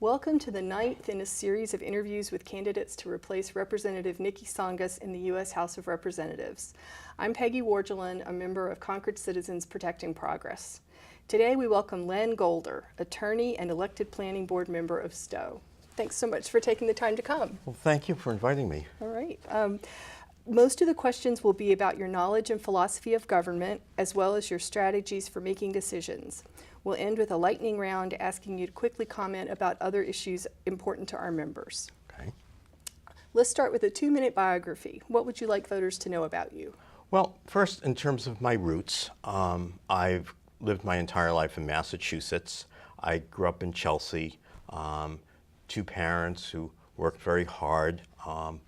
Welcome to the 9th in a series of interviews with candidates to replace Representative Niki Tsongas in the U.S. House of Representatives. I'm Peggy Wargelin, a member of Concord Citizens Protecting Progress. Today we welcome Len Golder, attorney and elected planning board member of Stowe. Thanks so much for taking the time to come. Well, thank you for inviting me. All right. Most of the questions will be about your knowledge and philosophy of government, as well as your strategies for making decisions. We'll end with a lightning round asking you to quickly comment about other issues important to our members. Okay. Let's start with a 2-minute biography. What would you like voters to know about you? Well, first, in terms of my roots, I've lived my entire life in Massachusetts. I grew up in Chelsea. Two parents who worked very hard,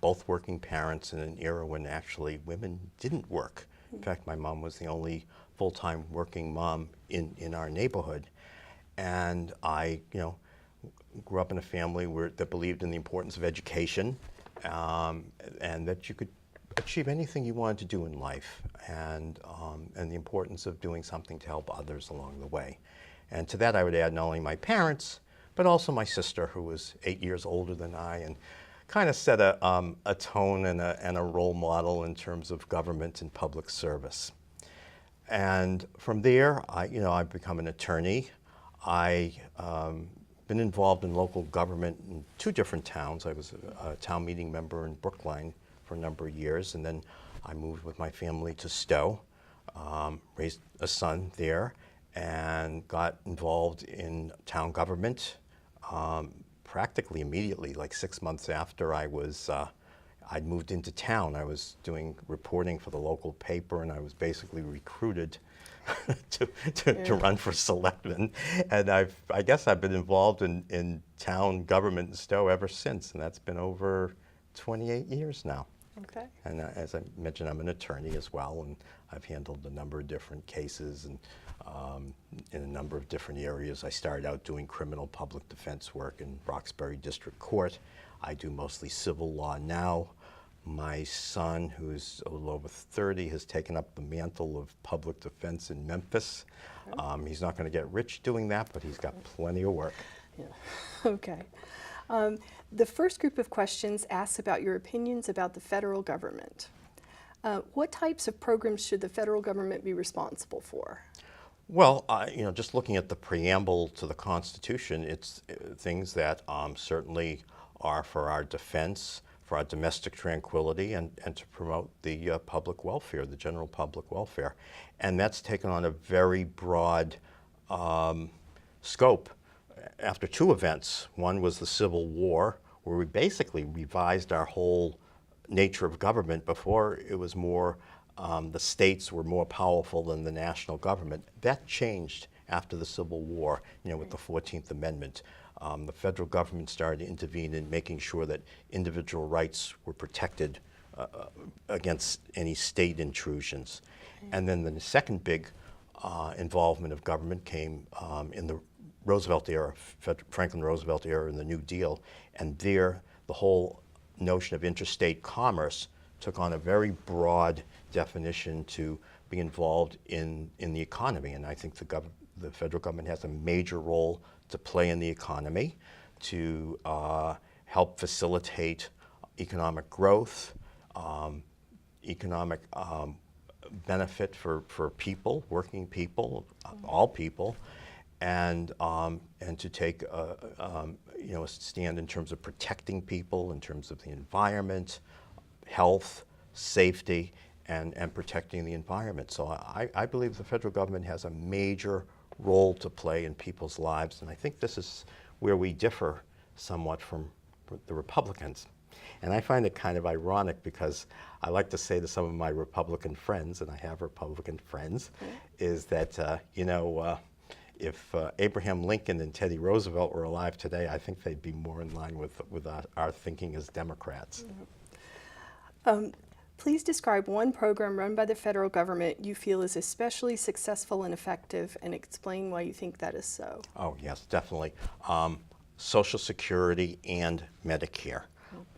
both working parents in an era when actually women didn't work. In fact, my mom was the only full-time working mom in our neighborhood. And I, grew up in a family that believed in the importance of education, and that you could achieve anything you wanted to do in life, and the importance of doing something to help others along the way. And to that I would add not only my parents, but also my sister, who was 8 years older than I, and kind of set a tone and a role model in terms of government and public service. And from there, I've become an attorney. I've been involved in local government in 2 different towns. I was a town meeting member in Brookline for a number of years, and then I moved with my family to Stowe, raised a son there, and got involved in town government practically immediately, like 6 months after I'd moved into town. I was doing reporting for the local paper, and I was basically recruited to run for selectman. And I guess I've been involved in town government in Stowe ever since, and that's been over 28 years now. Okay. And as I mentioned, I'm an attorney as well, and I've handled a number of different cases and in a number of different areas. I started out doing criminal public defense work in Roxbury District Court. I do mostly civil law now. My son, who's a little over 30, has taken up the mantle of public defense in Memphis. He's not going to get rich doing that, but he's got plenty of work. Yeah. Okay. The first group of questions asks about your opinions about the federal government. What types of programs should the federal government be responsible for? Well, just looking at the preamble to the Constitution, it's things that certainly are for our defense, for our domestic tranquility, and to promote the public welfare, the general public welfare. And that's taken on a very broad scope after 2 events. One was the Civil War, where we basically revised our whole nature of government. Before, it was more the states were more powerful than the national government. That changed after the Civil War, with the 14th Amendment. The federal government started to intervene in making sure that individual rights were protected against any state intrusions. And then the second big involvement of government came in the Roosevelt era, Franklin Roosevelt era, in the New Deal. And there, the whole notion of interstate commerce took on a very broad definition to be involved in the economy. And I think the federal government has a major role to play in the economy to help facilitate economic growth, economic benefit for people, working people, all people, and to take a stand in terms of protecting people, in terms of the environment, health, safety, and protecting the environment. So I believe the federal government has a major role to play in people's lives, and I think this is where we differ somewhat from the Republicans. And I find it kind of ironic because I like to say to some of my Republican friends, and I have Republican friends, is that, if Abraham Lincoln and Teddy Roosevelt were alive today, I think they'd be more in line with our thinking as Democrats. Please describe one program run by the federal government you feel is especially successful and effective, and explain why you think that is so. Oh, yes, definitely. Social Security and Medicare.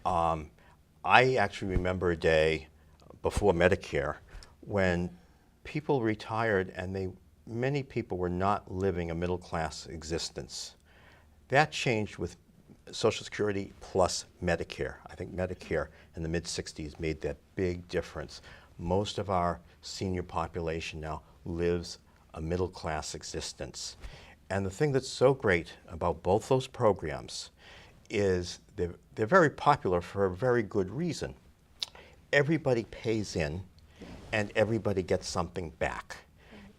I actually remember a day before Medicare when people retired and many people were not living a middle-class existence. That changed with Social Security plus Medicare. I think Medicare in the mid-60s made that big difference. Most of our senior population now lives a middle-class existence. And the thing that's so great about both those programs is they're very popular for a very good reason. Everybody pays in and everybody gets something back.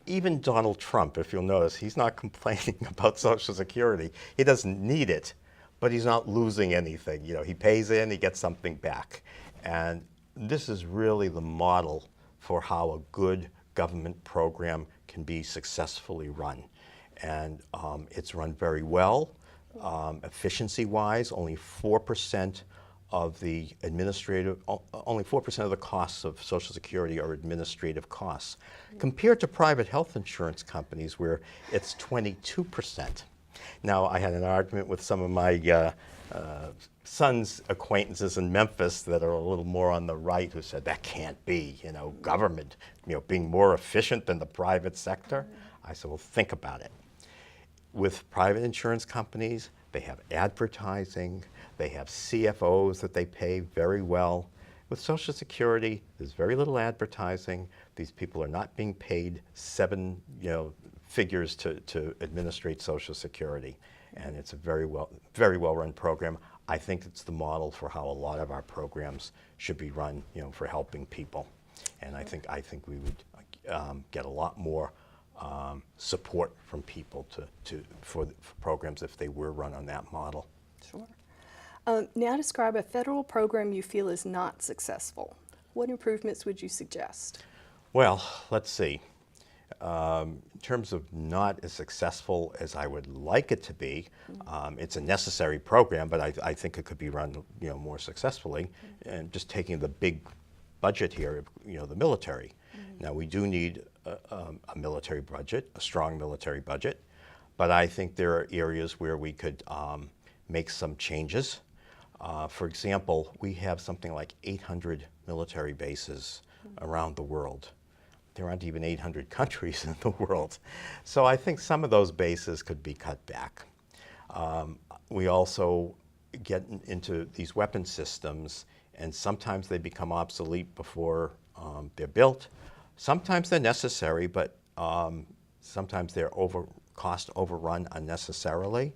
Even Donald Trump, if you'll notice, he's not complaining about Social Security. He doesn't need it, but he's not losing anything. You know, he pays in, he gets something back. And this is really the model for how a good government program can be successfully run. And it's run very well. Efficiency-wise, only 4% of the only 4% of the costs of Social Security are administrative costs, compared to private health insurance companies where it's 22%. Now, I had an argument with some of my son's acquaintances in Memphis that are a little more on the right who said that can't be, you know, government, you know, being more efficient than the private sector. I said, well, think about it. With private insurance companies, they have advertising, they have CFOs that they pay very well. With Social Security, there's very little advertising. These people are not being paid seven figures to administrate Social Security. And it's a very well run program. I think it's the model for how a lot of our programs should be run, you know, for helping people. And I think we would get a lot more support from people for programs if they were run on that model. Sure. Now describe a federal program you feel is not successful. What improvements would you suggest? Well, let's see. In terms of not as successful as I would like it to be, it's a necessary program, but I think it could be run, you know, more successfully. And just taking the big budget here, you know, the military. Now, we do need a military budget, a strong military budget, but I think there are areas where we could make some changes. For example, we have something like 800 military bases around the world. There aren't even 800 countries in the world. So I think some of those bases could be cut back. We also get into these weapon systems, and sometimes they become obsolete before they're built. Sometimes they're necessary, but sometimes they're cost overrun unnecessarily.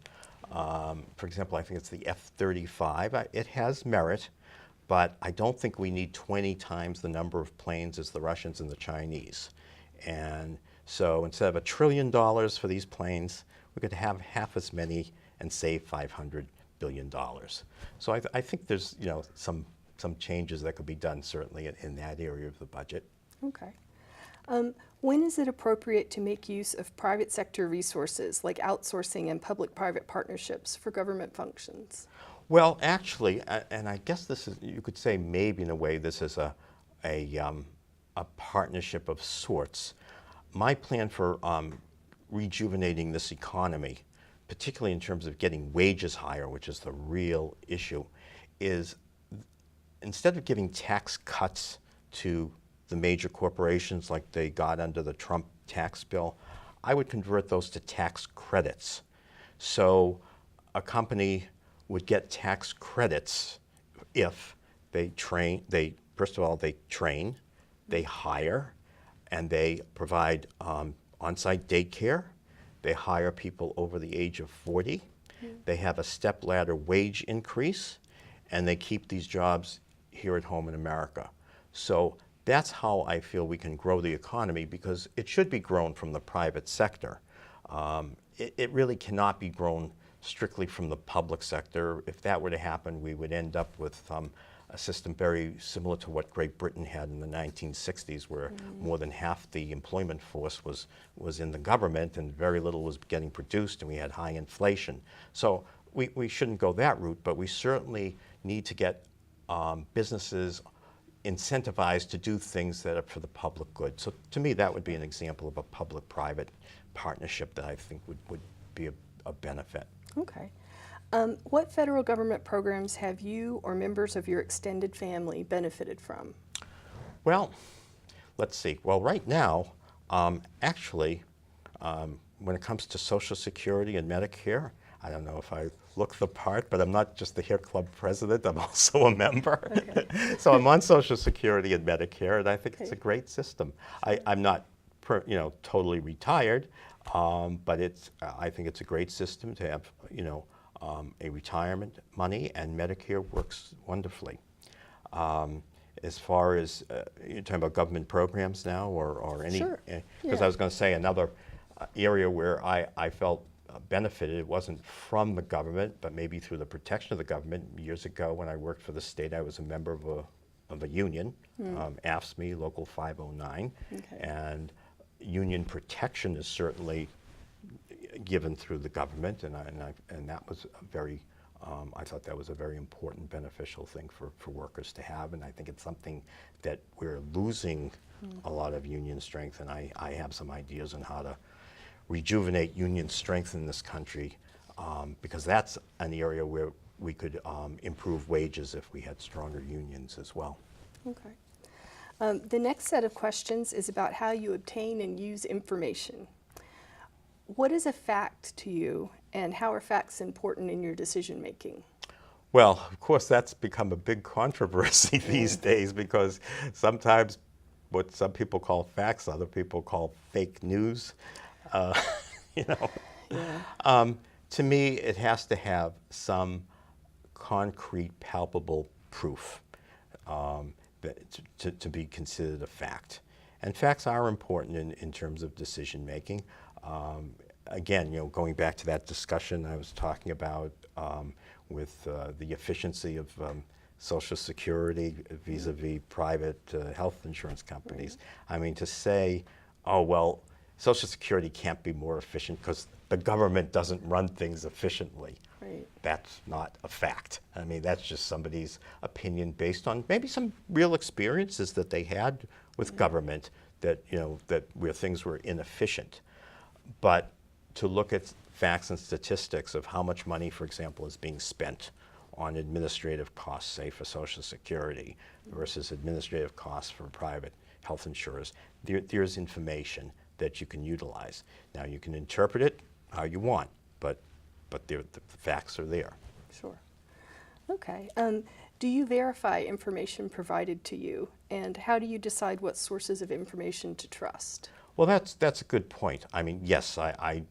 For example, I think it's the F-35. It has merit, but I don't think we need 20 times the number of planes as the Russians and the Chinese. And so instead of $1 trillion for these planes, we could have half as many and save $500 billion. So I think there's, you know, some changes that could be done certainly in that area of the budget. Okay. When is it appropriate to make use of private sector resources like outsourcing and public-private partnerships for government functions? Well, actually, and I guess this is, you could say maybe in a way this is a partnership of sorts. My plan for rejuvenating this economy, particularly in terms of getting wages higher, which is the real issue, is instead of giving tax cuts to the major corporations like they got under the Trump tax bill, I would convert those to tax credits. So a company would get tax credits if they first of all, they train, they hire, and they provide on-site daycare. They hire people over the age of 40. They have a step-ladder wage increase, and they keep these jobs here at home in America. So that's how I feel we can grow the economy, because it should be grown from the private sector. It really cannot be grown strictly from the public sector. If that were to happen, we would end up with a system very similar to what Great Britain had in the 1960s, where more than half the employment force was in the government and very little was getting produced, and we had high inflation. So we shouldn't go that route, but we certainly need to get businesses incentivized to do things that are for the public good. So to me, that would be an example of a public-private partnership that I think would be a benefit. Okay. What federal government programs have you or members of your extended family benefited from? Well, let's see. Well, right now, actually, when it comes to Social Security and Medicare, I don't know if I look the part, but I'm not just the Hair Club president, I'm also a member. Okay. So I'm on Social Security and Medicare, and I think it's a Okay. great system. I'm not, totally retired, but I think it's a great system to have, a retirement money, and Medicare works wonderfully. As far as, you're talking about government programs now, or any? Sure. Because Yeah. I was going to say another area where I felt benefited, it wasn't from the government, but maybe through the protection of the government. Years ago when I worked for the state, I was a member of a union, AFSCME, Local 509, Okay. and union protection is certainly given through the government, and that was a very, I thought that was a very important, beneficial thing for workers to have, and I think it's something that we're losing a lot of union strength, and I have some ideas on how to rejuvenate union strength in this country, because that's an area where we could improve wages if we had stronger unions as well. Okay. The next set of questions is about how you obtain and use information. What is a fact to you, and how are facts important in your decision making? Well, of course, that's become a big controversy these days, because sometimes what some people call facts, other people call fake news. you know. Yeah. To me, it has to have some concrete, palpable proof to be considered a fact. And facts are important in terms of decision making. Again, going back to that discussion I was talking about with the efficiency of Social Security vis-a-vis private health insurance companies. I mean, to say, oh, well, Social Security can't be more efficient because the government doesn't run things efficiently. Right. That's not a fact. I mean, that's just somebody's opinion based on maybe some real experiences that they had with government that, that where things were inefficient. But to look at facts and statistics of how much money, for example, is being spent on administrative costs, say for Social Security, versus administrative costs for private health insurers, there's information that you can utilize. Now, you can interpret it how you want, but the facts are there. Sure. Okay. Do you verify information provided to you, and how do you decide what sources of information to trust? Well, that's a good point. I mean, yes, I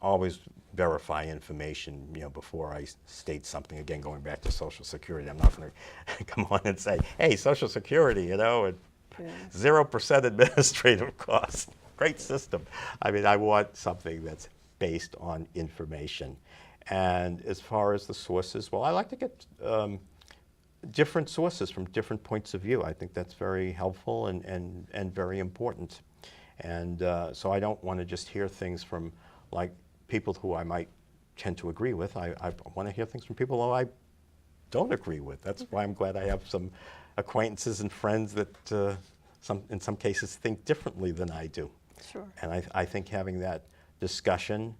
always verify information, before I state something. Again, going back to Social Security, I'm not going to come on and say, hey, Social Security, and 0% administrative costs. Great system. I mean, I want something that's based on information. And as far as the sources, well, I like to get different sources from different points of view. I think that's very helpful and very important. And so I don't want to just hear things from like people who I might tend to agree with. I want to hear things from people who I don't agree with. That's why I'm glad I have some acquaintances and friends that in some cases think differently than I do. Sure. And I think having that discussion,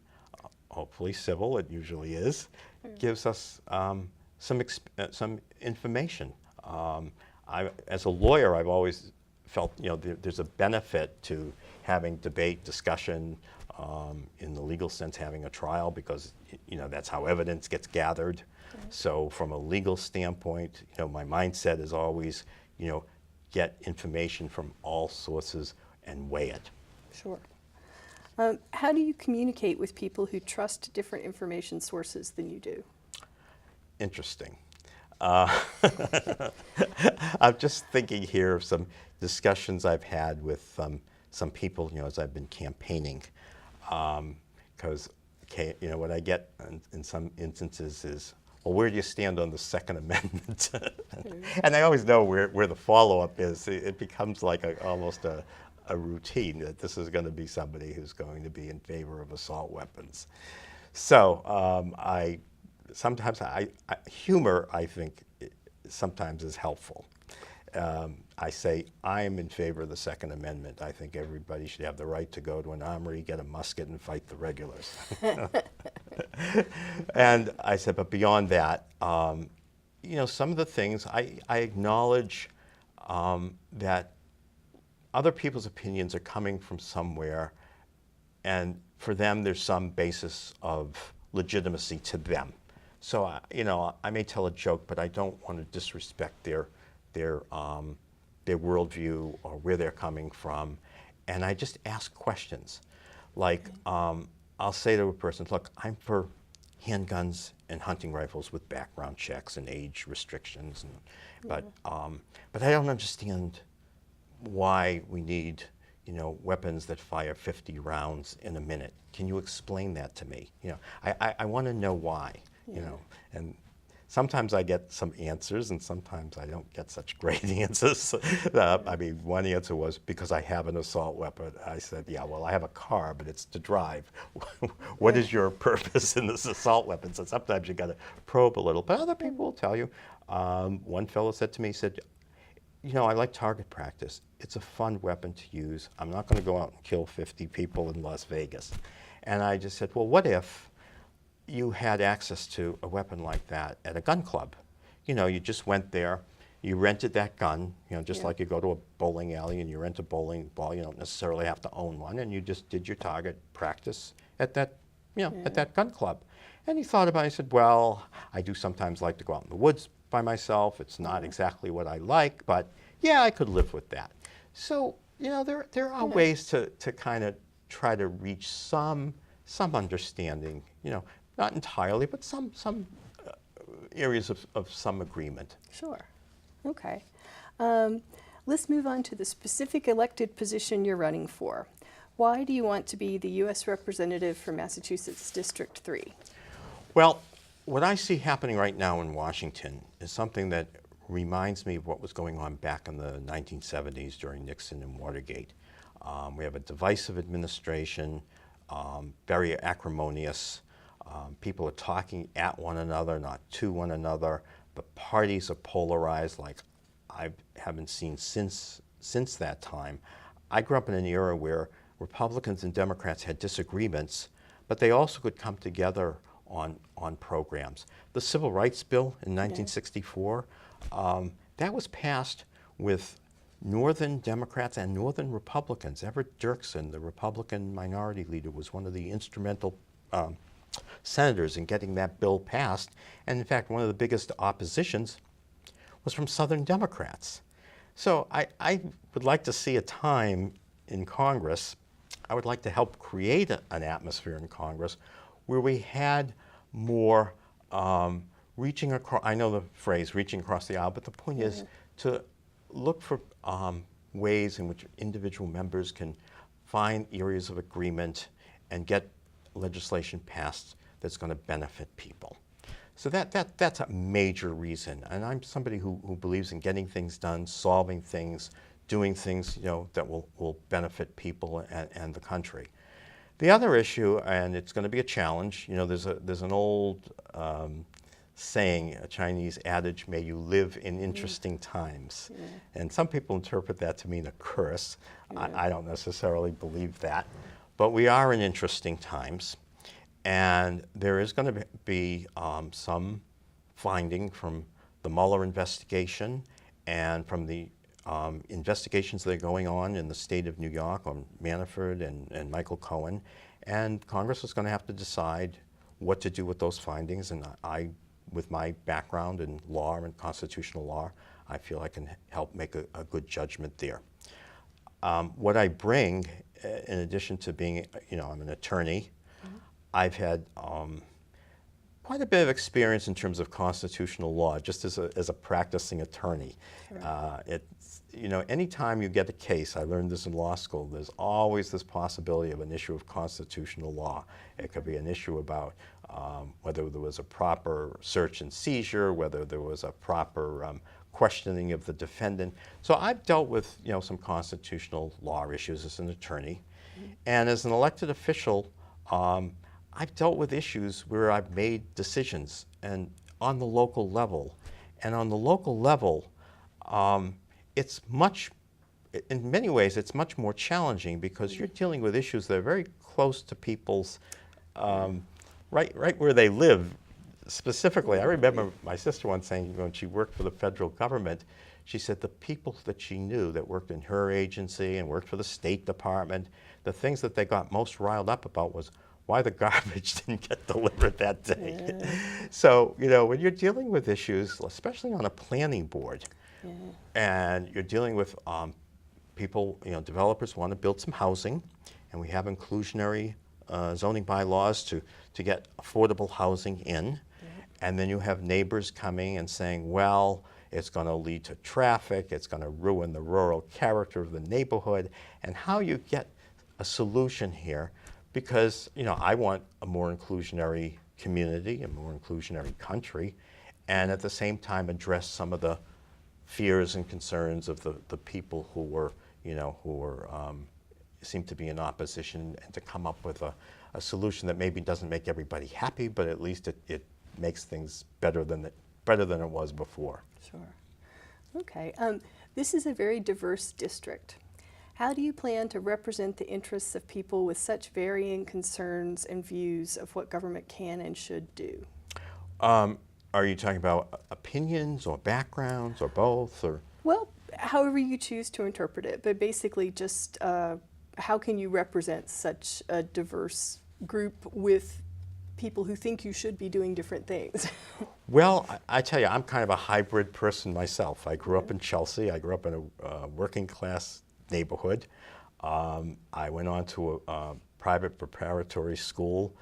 hopefully civil, it usually is, gives us some information. As a lawyer, I've always felt there's a benefit to having debate, discussion, in the legal sense, having a trial, because that's how evidence gets gathered. Right. So from a legal standpoint, my mindset is always get information from all sources and weigh it. Sure. How do you communicate with people who trust different information sources than you do? Interesting. I'm just thinking here of some discussions I've had with some people, as I've been campaigning, because what I get in some instances is, well, where do you stand on the Second Amendment? And I always know where the follow-up is. It becomes like almost a routine that this is going to be somebody who's going to be in favor of assault weapons. So sometimes humor, I think, sometimes is helpful. I say, I am in favor of the Second Amendment. I think everybody should have the right to go to an armory, get a musket, and fight the regulars. And I said, but beyond that, some of the things, I acknowledge that other people's opinions are coming from somewhere, and for them there's some basis of legitimacy to them. So, I may tell a joke, but I don't want to disrespect their worldview or where they're coming from. And I just ask questions. Like, I'll say to a person, look, I'm for handguns and hunting rifles with background checks and age restrictions. But I don't understand why we need, weapons that fire 50 rounds in a minute. Can you explain that to me? I want to know why, and sometimes I get some answers and sometimes I don't get such great answers. One answer was because I have an assault weapon. I said, yeah, well, I have a car, but it's to drive. What is your purpose in this assault weapon? So sometimes you got to probe a little, but other people will tell you. One fellow said to me, he said, I like target practice. It's a fun weapon to use. I'm not going to go out and kill 50 people in Las Vegas. And I just said, well, what if you had access to a weapon like that at a gun club? You just went there, you rented that gun, just like you go to a bowling alley and you rent a bowling ball. You don't necessarily have to own one, and you just did your target practice at that, at that gun club. And he thought about it. He said, well, I do sometimes like to go out in the woods by myself. It's not exactly what I like, but yeah, I could live with that. So, there are ways to kind of try to reach some understanding, not entirely, but some areas of some agreement. Sure. Okay. Let's move on to the specific elected position you're running for. Why do you want to be the U.S. Representative for Massachusetts District 3? Well, what I see happening right now in Washington is something that reminds me of what was going on back in the 1970s during Nixon and Watergate. We have a divisive administration, very acrimonious. People are talking at one another, not to one another. The parties are polarized like I haven't seen since that time. I grew up in an era where Republicans and Democrats had disagreements, but they also could come together on programs. The Civil Rights Bill in 1964, that was passed with Northern Democrats and Northern Republicans. Everett Dirksen, the Republican minority leader, was one of the instrumental senators in getting that bill passed. And in fact, one of the biggest oppositions was from Southern Democrats. So I would like to see a time in Congress, I would like to help create an atmosphere in Congress where we had more reaching across, I know the phrase reaching across the aisle, but the point is to look for ways in which individual members can find areas of agreement and get legislation passed that's going to benefit people. So that's a major reason. And I'm somebody who believes in getting things done, solving things, doing things that will benefit people and the country. The other issue, and it's going to be a challenge, there's an old saying, a Chinese adage, may you live in interesting times. And some people interpret that to mean a curse. I don't necessarily believe that. But we are in interesting times. And there is going to be some finding from the Mueller investigation and from the investigations that are going on in the state of New York on Manafort and Michael Cohen. And Congress is going to have to decide what to do with those findings. And I, with my background in law and constitutional law, I feel I can help make a good judgment there. What I bring, in addition to being, I'm an attorney, I've had quite a bit of experience in terms of constitutional law, just as a practicing attorney. Sure. Anytime you get a case, I learned this in law school, there's always this possibility of an issue of constitutional law. It could be an issue about whether there was a proper search and seizure, whether there was a proper questioning of the defendant. So I've dealt with some constitutional law issues as an attorney. And as an elected official, I've dealt with issues where I've made decisions and on the local level. And on the local level, in many ways, it's much more challenging because you're dealing with issues that are very close to people's, right where they live. Specifically, I remember my sister once saying when she worked for the federal government, she said the people that she knew that worked in her agency and worked for the State Department, the things that they got most riled up about was, why the garbage didn't get delivered that day. So, when you're dealing with issues, especially on a planning board, and you're dealing with people, developers want to build some housing, and we have inclusionary zoning bylaws to get affordable housing in. And then you have neighbors coming and saying, well, it's going to lead to traffic, it's going to ruin the rural character of the neighborhood, and how you get a solution here, because I want a more inclusionary community, a more inclusionary country, and at the same time address some of the fears and concerns of the people who were, seem to be in opposition, and to come up with a solution that maybe doesn't make everybody happy, but at least it makes things better than it was before. Sure. Okay. This is a very diverse district. How do you plan to represent the interests of people with such varying concerns and views of what government can and should do? Are you talking about opinions or backgrounds or both? Or? Well, however you choose to interpret it, but basically just how can you represent such a diverse group with people who think you should be doing different things? Well, I tell you, I'm kind of a hybrid person myself. I grew up in Chelsea. I grew up in a working class neighborhood. I went on to a private preparatory school,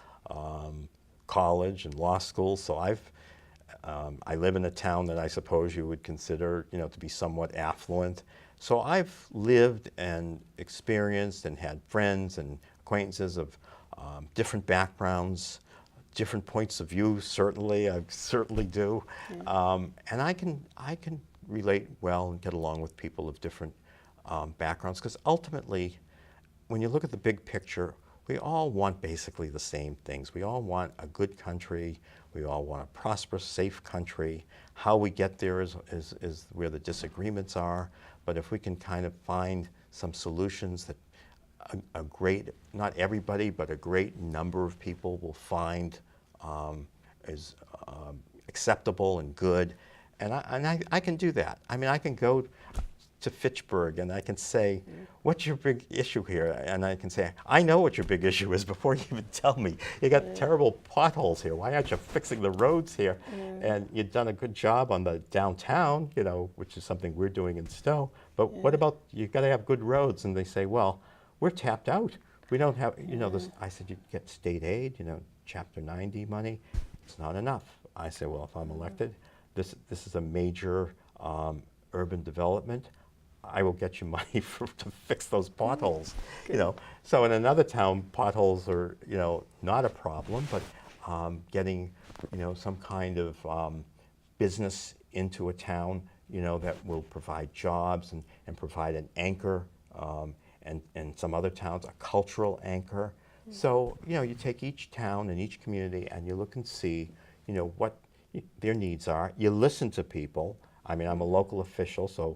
college and law school. So I live in a town that I suppose you would consider, to be somewhat affluent. So I've lived and experienced and had friends and acquaintances of different backgrounds, different points of view. Certainly, I certainly do, and I can relate well and get along with people of different backgrounds, because ultimately, when you look at the big picture, we all want basically the same things. We all want a good country. We all want a prosperous, safe country. How we get there is where the disagreements are. But if we can kind of find some solutions that a great, not everybody, but a great number of people will find is acceptable and good, and I can do that. I mean, I can go to Fitchburg and I can say, what's your big issue here? And I can say, I know what your big issue is before you even tell me. You got terrible potholes here. Why aren't you fixing the roads here? And you've done a good job on the downtown, which is something we're doing in Stowe. But what about, you've got to have good roads. And they say, well, we're tapped out. We don't have, this. I said, you get state aid, Chapter 90 money. It's not enough. I say, well, if I'm elected, this is a major urban development. I will get you money to fix those potholes. So in another town, potholes are not a problem, but getting some kind of business into a town that will provide jobs and provide an anchor, and some other towns a cultural anchor. So you take each town and each community and you look and see what their needs are. You listen to people. I mean, I'm a local official, so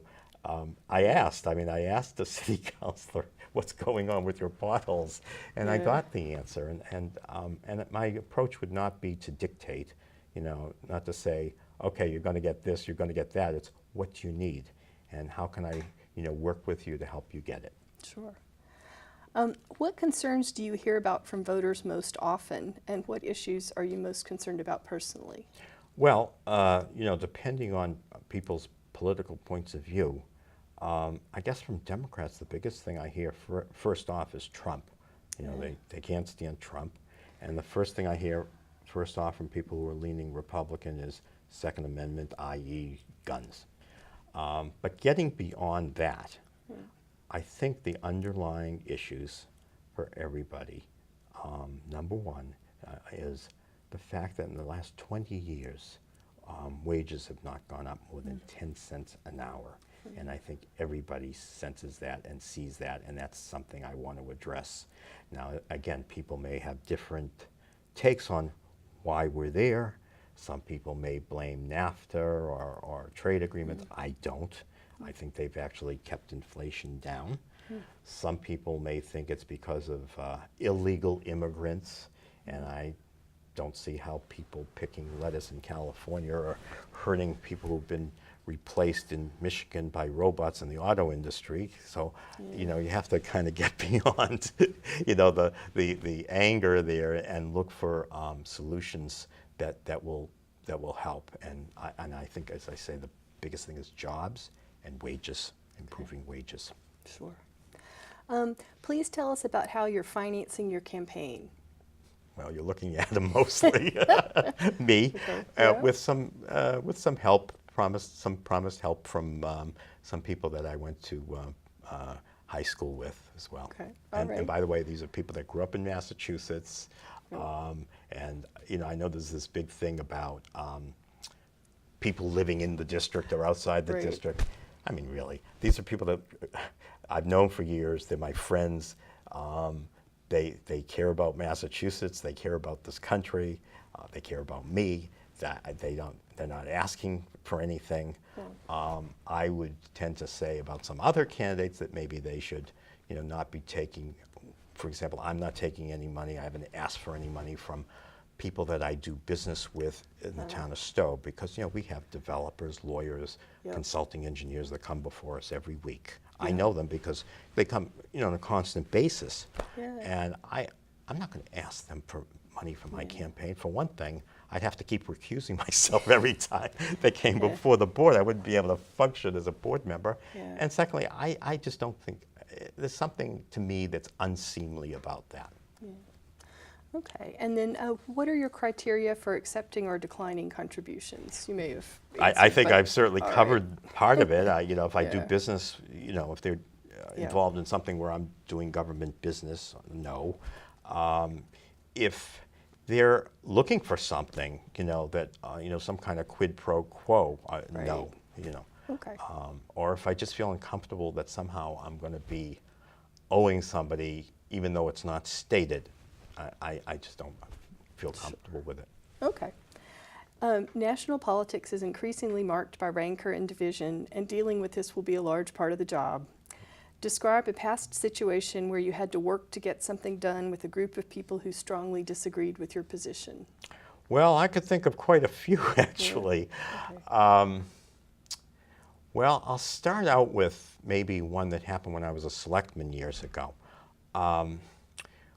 I asked the city councilor, what's going on with your potholes? And I got the answer. And my approach would not be to dictate, not to say, okay, you're going to get this, you're going to get that. It's what you need, and how can I, work with you to help you get it. Sure. What concerns do you hear about from voters most often, and what issues are you most concerned about personally? Well, depending on people's political points of view, I guess from Democrats, the biggest thing I hear first off is Trump. They can't stand Trump. And the first thing I hear first off from people who are leaning Republican is Second Amendment, i.e. guns. But getting beyond that, I think the underlying issues for everybody, number one, is the fact that in the last 20 years, wages have not gone up more than 10 cents an hour. And I think everybody senses that and sees that, and that's something I want to address. Now, again, people may have different takes on why we're there. Some people may blame NAFTA or trade agreements. I don't. I think they've actually kept inflation down. Some people may think it's because of illegal immigrants, and I don't see how people picking lettuce in California are hurting people who've been replaced in Michigan by robots in the auto industry. So, you know, you have to kind of get beyond, you know, the anger there and look for solutions that will help. And I think, as I say, the biggest thing is jobs and wages, improving wages. Sure. Please tell us about how you're financing your campaign. Well, you're looking at them mostly, me, Okay. Yeah. with some help, promised help from some people that I went to high school with as well. Okay. All right. And by the way, these are people that grew up in Massachusetts, and you know, I know there's this big thing about people living in the district or outside the Right. district. I mean, really, these are people that I've known for years. They're my friends. They care about Massachusetts. They care about this country. They care about me. They're not asking for anything. I would tend to say about some other candidates that maybe they should, you know, not be taking. For example, I'm not taking any money. I haven't asked for any money from people that I do business with in the town of Stowe, because, you know, we have developers, lawyers, Yep. consulting engineers that come before us every week. I know them because they come, you know, on a constant basis. Yeah. And I'm not going to ask them for money for my campaign. For one thing, I'd have to keep recusing myself every time they came before the board. I wouldn't be able to function as a board member. Yeah. And secondly, I just don't think, there's something to me that's unseemly about that. Okay. And then what are your criteria for accepting or declining contributions? You may have I answered, think but- I've certainly all right. covered part of it. You know, if I do Yeah. business, you know, if they're Yeah. involved in something where I'm doing government business, no. If they're looking for something, you know, that, you know, some kind of quid pro quo, no, you know. Okay. Or if I just feel uncomfortable that somehow I'm going to be owing somebody, even though it's not stated, I just don't feel comfortable with it. Okay. National politics is increasingly marked by rancor and division, and dealing with this will be a large part of the job. Describe a past situation where you had to work to get something done with a group of people who strongly disagreed with your position. Well, I could think of quite a few, actually. Okay. Well, I'll start out with maybe one that happened when I was a selectman years ago.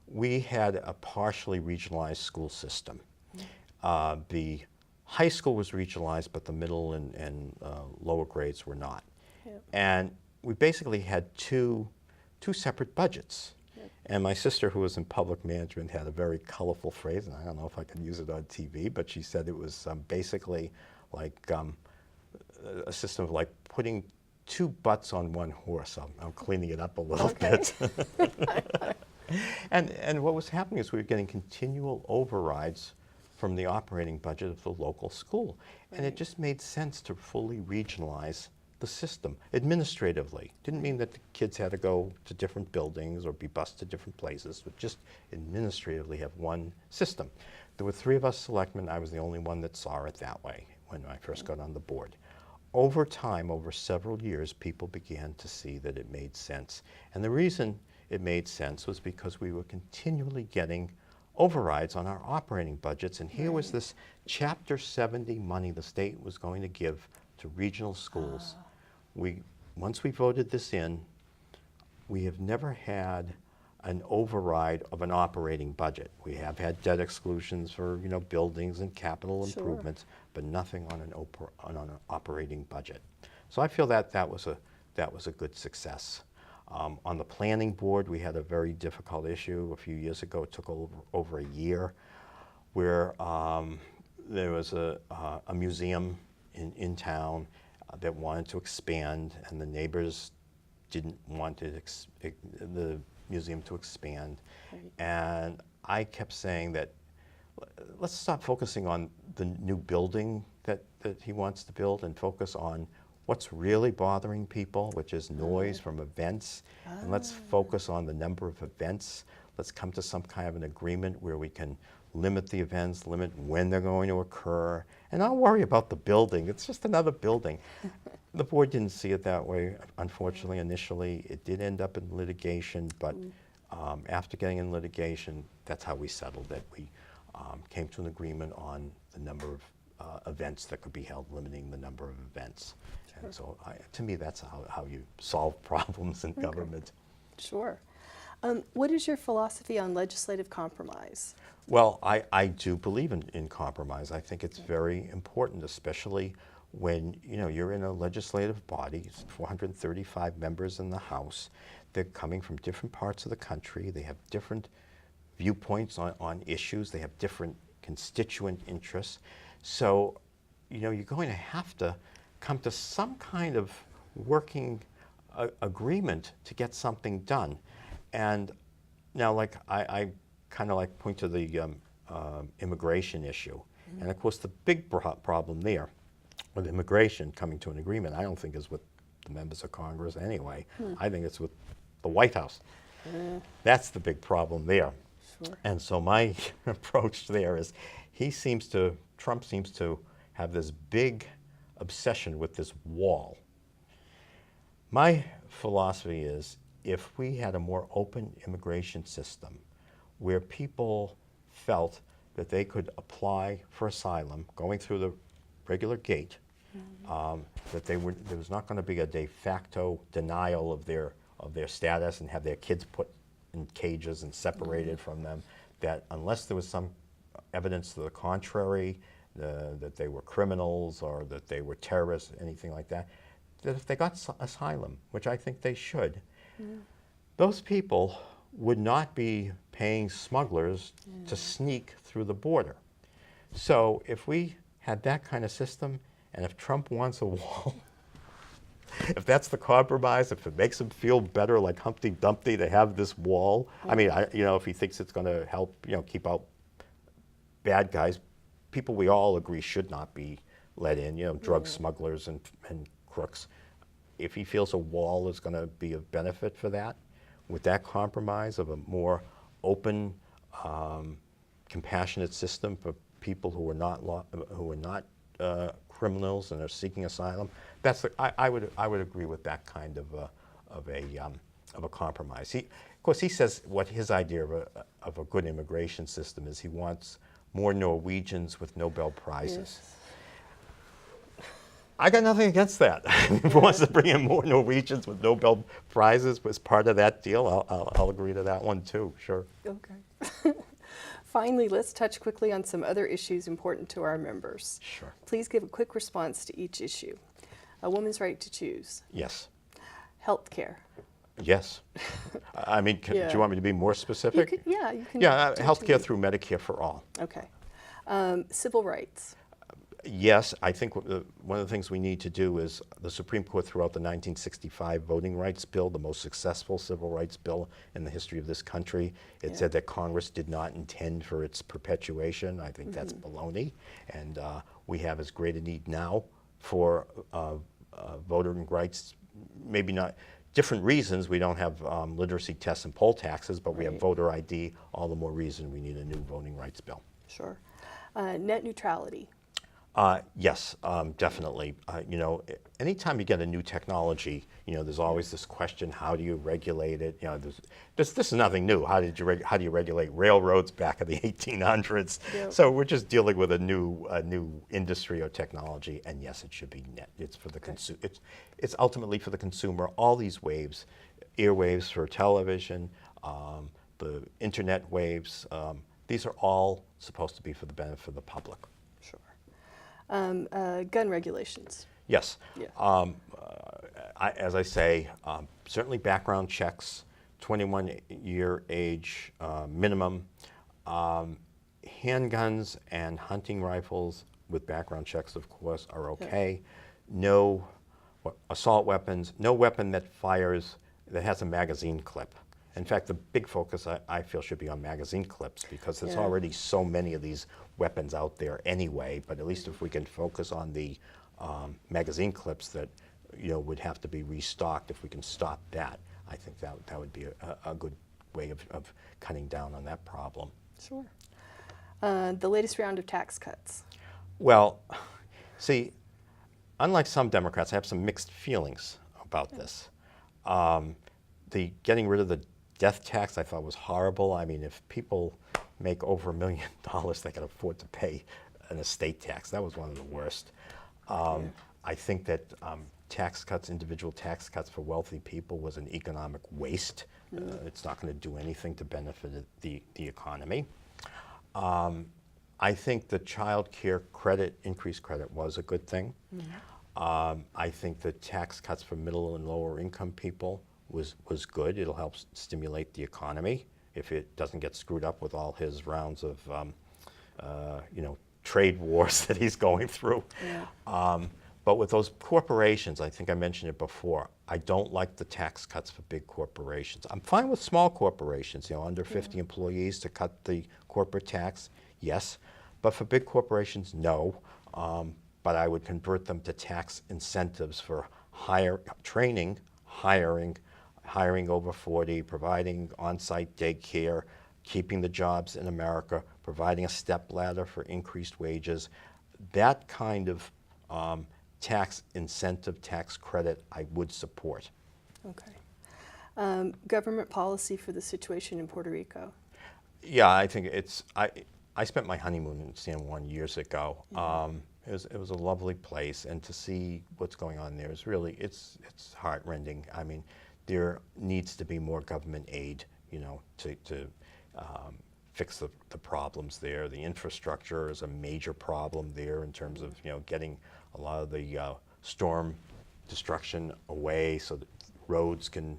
We had a partially regionalized school system. The high school was regionalized, but the middle and lower grades were not. Yep. And we basically had two separate budgets. Yep. And my sister, who was in public management, had a very colorful phrase, and I don't know if I can use it on TV, but she said it was basically like a system of like putting two butts on one horse. I'm cleaning it up a little bit. And what was happening is we were getting continual overrides from the operating budget of the local school. And it just made sense to fully regionalize the system administratively. Didn't mean that the kids had to go to different buildings or be bused to different places, but just administratively have one system. There were 3 of us selectmen. I was the only one that saw it that way when I first got on the board. Over time, over several years, people began to see that it made sense. And the reason it made sense was because we were continually getting overrides on our operating budgets. And here was this Chapter 70 money the state was going to give to regional schools. Once we voted this in, we have never had an override of an operating budget. We have had debt exclusions for, you know, buildings and capital Sure. improvements, but nothing on an operating budget. So I feel that that was a good success. On the planning board, we had a very difficult issue a few years ago. It took over a year, where there was a museum in town that wanted to expand, and the neighbors didn't want the museum to expand. Right. And I kept saying that let's stop focusing on the new building that he wants to build and focus on what's really bothering people, which is noise from events. And let's focus on the number of events. Let's come to some kind of an agreement where we can limit the events, limit when they're going to occur, and not worry about the building. It's just another building. The board didn't see it that way, unfortunately, initially. It did end up in litigation, but after getting in litigation, that's how we settled it. came to an agreement on the number of events that could be held, limiting the number of events. Sure. And so to me, that's how you solve problems in government. Sure. What is your philosophy on legislative compromise? Well, I do believe in compromise. I think it's very important, especially when you're in a legislative body, 435 members in the House. They're coming from different parts of the country. They have different viewpoints on issues. They have different constituent interests. So, you're going to have to come to some kind of working agreement to get something done. And now, like, I kind of like point to the immigration issue. Mm-hmm. And of course, the big problem there with immigration coming to an agreement, I don't think is with the members of Congress anyway. I think it's with the White House. That's the big problem there. Sure. And so my approach there is Trump seems to have this big obsession with this wall. My philosophy is, if we had a more open immigration system where people felt that they could apply for asylum going through the regular gate, that there was not going to be a de facto denial of their status and have their kids put in cages and separated from them, that unless there was some evidence to the contrary, that they were criminals or that they were terrorists, anything like that, that if they got asylum, which I think they should, those people would not be paying smugglers to sneak through the border. So if we had that kind of system, and if Trump wants a wall, if that's the compromise, if it makes him feel better like Humpty Dumpty to have this wall, I mean, if he thinks it's going to help, keep out bad guys, people we all agree should not be let in, drug smugglers and crooks. If he feels a wall is going to be of benefit for that, with that compromise of a more open, compassionate system for people who are not criminals and are seeking asylum, I would agree with that kind of a compromise. Of course, he says what his idea of a good immigration system is. He wants more Norwegians with Nobel Prizes. Yes. I got nothing against that. If he wants to bring in more Norwegians with Nobel Prizes as part of that deal, I'll agree to that one too, sure. Okay. Finally, let's touch quickly on some other issues important to our members. Sure. Please give a quick response to each issue. A woman's right to choose. Yes. Health care. Yes. I mean, do you want me to be more specific? You can. Yeah, health care through Medicare for all. Okay. Civil rights. Yes, I think one of the things we need to do is the Supreme Court threw out the 1965 Voting Rights Bill, the most successful civil rights bill in the history of this country. It said that Congress did not intend for its perpetuation. I think that's baloney. And we have as great a need now for voting rights, maybe not, different reasons. We don't have literacy tests and poll taxes, but we have voter ID. All the more reason we need a new voting rights bill. Sure. Net neutrality. Yes, definitely. Anytime you get a new technology, there's always this question: how do you regulate it? This is nothing new. How do you regulate railroads back in the 1800s? Yep. So we're just dealing with a new industry or technology, and yes, it should be net. It's for the consumer. It's ultimately for the consumer. All these waves, airwaves for television, the internet waves. These are all supposed to be for the benefit of the public. Sure. Gun regulations. Yes. Yeah. As I say, certainly background checks, 21-year age minimum, handguns and hunting rifles with background checks, of course, are okay. Yeah. No assault weapons, no weapon that has a magazine clip. In fact, the big focus, I feel, should be on magazine clips, because there's already so many of these weapons out there anyway. But at least if we can focus on the magazine clips that would have to be restocked, if we can stop that, I think that would be a good way of cutting down on that problem. Sure. The latest round of tax cuts. Well, see, unlike some Democrats, I have some mixed feelings about this. The getting rid of the death tax I thought was horrible. I mean, if people make over $1 million, they can afford to pay an estate tax. That was one of the worst. I think that tax cuts, individual tax cuts for wealthy people was an economic waste. It's not going to do anything to benefit the economy. I think the child care credit, increased credit, was a good thing. I think the tax cuts for middle and lower income people was good. It'll help stimulate the economy if it doesn't get screwed up with all his rounds of trade wars that he's going through. But with those corporations, I think I mentioned it before, I don't like the tax cuts for big corporations. I'm fine with small corporations, under 50 employees, to cut the corporate tax, yes. But for big corporations, no. But I would convert them to tax incentives for training, hiring over 40, providing on-site daycare, keeping the jobs in America, providing a stepladder for increased wages. That kind of tax incentive, tax credit, I would support. Okay. Government policy for the situation in Puerto Rico. Yeah, I think I spent my honeymoon in San Juan years ago. It was a lovely place, and to see what's going on there is really, it's heartrending. I mean, there needs to be more government aid, to fix the problems there. The infrastructure is a major problem there in terms of, getting a lot of the storm destruction away so that roads can,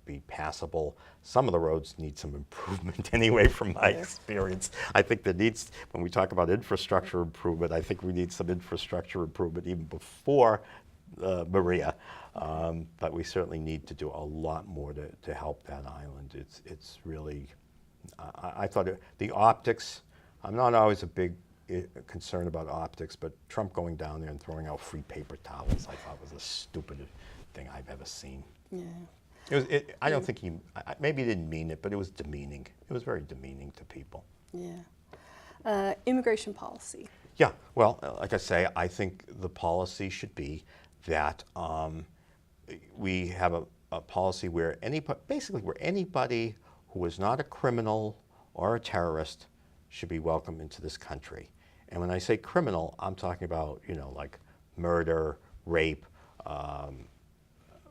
be passable. Some of the roads need some improvement anyway, from my experience. I think there needs, when we talk about infrastructure improvement, I think we need some infrastructure improvement even before Maria. But we certainly need to do a lot more to help that island. It's really, I thought the optics, I'm not always a big concern about optics, but Trump going down there and throwing out free paper towels, I thought was the stupidest thing I've ever seen. I don't think maybe he didn't mean it, but it was demeaning. It was very demeaning to people. Immigration policy. Yeah, well, like I say, I think the policy should be that we have a policy where anybody who is not a criminal or a terrorist should be welcome into this country. And when I say criminal, I'm talking about, like murder, rape,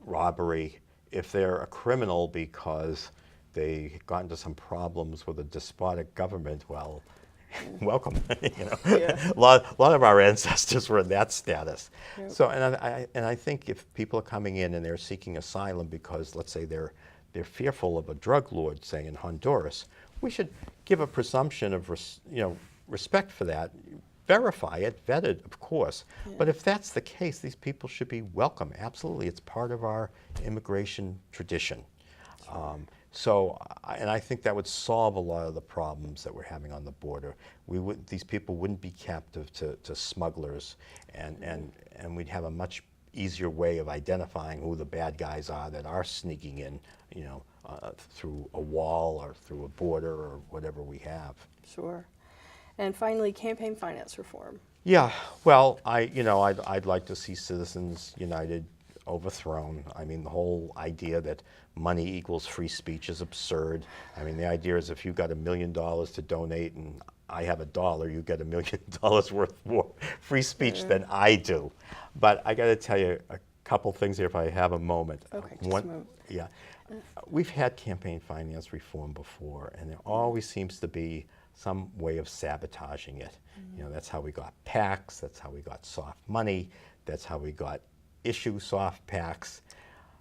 robbery. If they're a criminal because they got into some problems with a despotic government, well, welcome. A lot of our ancestors were in that status. So, and I think if people are coming in and they're seeking asylum because, let's say, they're fearful of a drug lord, say in Honduras, we should give a presumption of respect for that. Verify it, vet it, of course. But if that's the case, these people should be welcome. Absolutely, it's part of our immigration tradition. And I think that would solve a lot of the problems that we're having on the border. These people wouldn't be captive to smugglers, and we'd have a much easier way of identifying who the bad guys are that are sneaking in, through a wall or through a border or whatever we have. Sure. And finally, campaign finance reform. Yeah, well, I'd like to see Citizens United overthrown. I mean, the whole idea that money equals free speech is absurd. I mean, the idea is if you got $1 million to donate and I have $1, you get $1 million worth more free speech than I do. But I got to tell you a couple things here if I have a moment. Okay, just a moment. Yeah, we've had campaign finance reform before, and there always seems to be some way of sabotaging it. That's how we got PACs, that's how we got soft money, that's how we got issue soft PACs.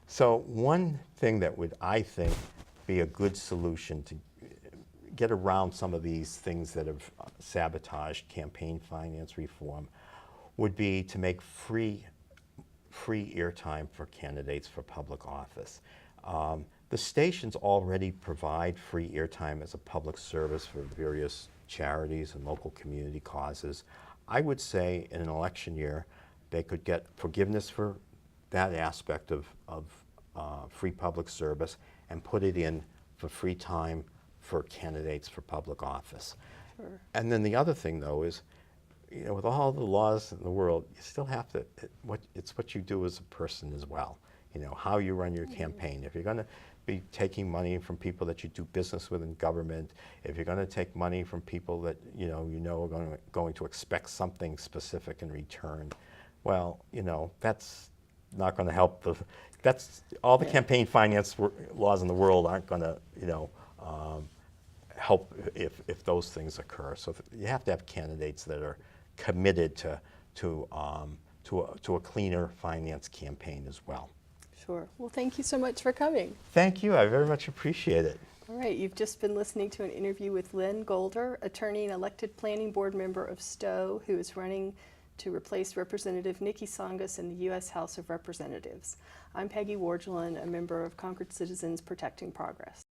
So one thing that would, I think, be a good solution to get around some of these things that have sabotaged campaign finance reform would be to make free airtime for candidates for public office. The stations already provide free airtime as a public service for various charities and local community causes. I would say in an election year, they could get forgiveness for that aspect of free public service and put it in for free time for candidates for public office. Sure. And then the other thing, though, is, with all the laws in the world, you still have to, it's what you do as a person as well. you know, how you run your campaign. If you're going to be taking money from people that you do business with in government, if you're going to take money from people that you know are going to expect something specific in return, well, you know, that's not going to help that's all the campaign finance laws in the world aren't going to, you know, help if those things occur. So you have to have candidates that are committed to a cleaner finance campaign as well. Sure. Well, thank you so much for coming. Thank you. I very much appreciate it. All right, you've just been listening to an interview with Len Golder, attorney and elected planning board member of Stowe, who is running to replace Representative Niki Tsongas in the U.S. House of Representatives. I'm Peggy Wargelin, a member of Concord Citizens Protecting Progress.